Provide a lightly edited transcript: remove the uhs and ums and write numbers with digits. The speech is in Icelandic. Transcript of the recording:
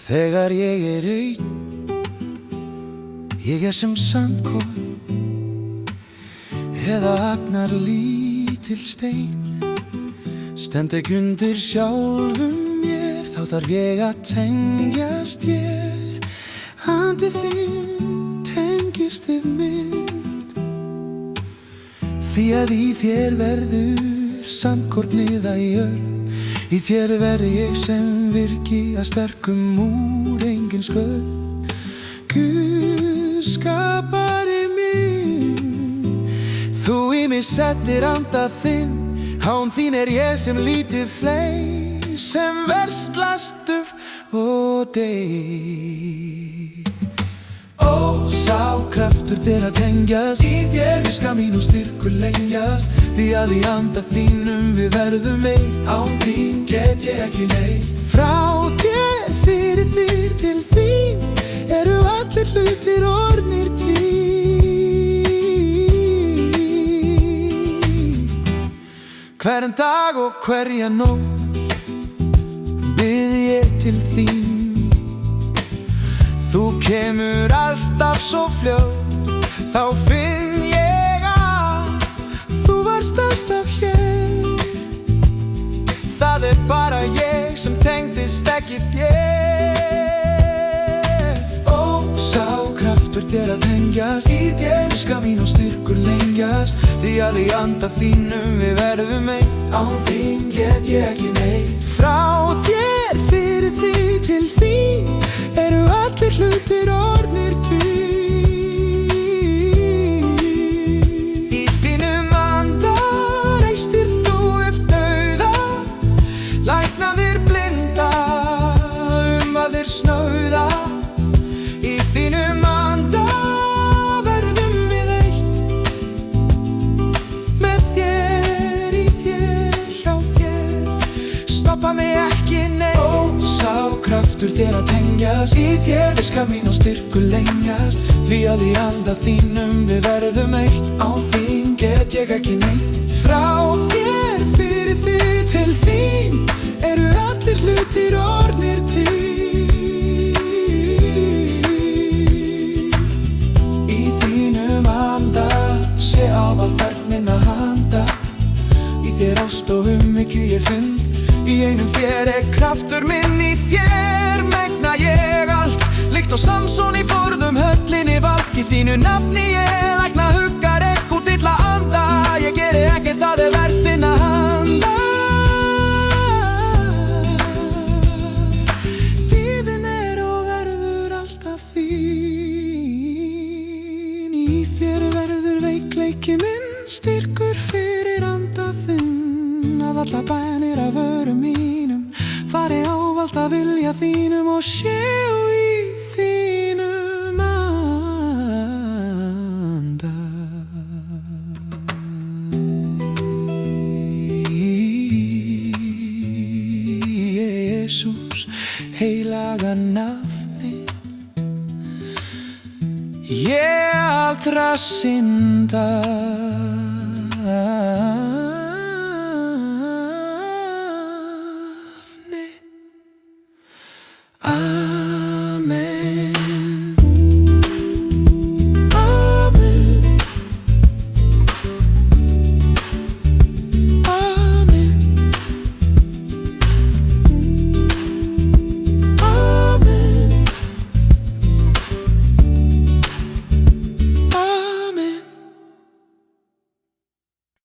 Þegar ég einn, ég sem sandkorn eða agnar lítil stein. Stend ekki undir sjálfum mér, þá þarf ég að tengjast þér. Andi þinn tengist við minn, því að í þér verður sandkornið að jörð. Í þér verð ég sem virki að sterkum múr engin skörð. Guð skapari minn, þú í mig settir anda þinn. Án þín ég sem lítið fley, sem verslast upp og deyr. Ó, sá kraftur þér að tengjast, í þér viska mín og styrkur lengjast. Því að í anda þínum við verðum einn, án þín get ég ekki neitt. Frá þér, fyrir þér, til þín eru allir hlutir orðnir til. Hvern dag og hverja nótt bið ég til þín. Þú kemur alltaf svo fljótt, þá finn ég að þú varst alltaf hér. Það bara ég sem tengdist ekki þér. Ó, sá kraftur þér að tengjast, í þér viska mín og styrkur lengjast. Því að í anda þínum við verðum einn, án þín get ég ekki neitt. Frá þér, fyrir þig, til þín eru allir hlutir orðnir til. Í þínum anda reistir þú upp dauða, læknaðir blinda að þeir snauða. Í þínum anda verðum við eitt, með þér, í þér, hjá þér. Stoppa mig ekki neitt. Ó, sá kraftur þér að tengjast, í þér viska mín og styrkur lengjast. Því að í anda þínum við verðum eitt, án þín get ég ekki neitt. Frá þér, fyrir þig, til þín eru allir hlutir orðnir til. Í þínum anda sé ávalt verkminn að handa. Í þér ást og umhyggju ég finn, í einum þér kraftur minn. Í þér megna ég allt, líkt og Samson í forðum höllinni vald. Í þínu nafni ég lækna huggar ekkert illa anda. Ég geri ekkert, það verð þinn að handa. Tíðin og verður alltaf þín. Í þér verður veikleiki minn, styrkur fyrir anda þinn. Að alla bænir af vörum mínum fari ávallt að vilja þínum og séu í þínum anda. Í Jesús heilaga nafni ég allra synda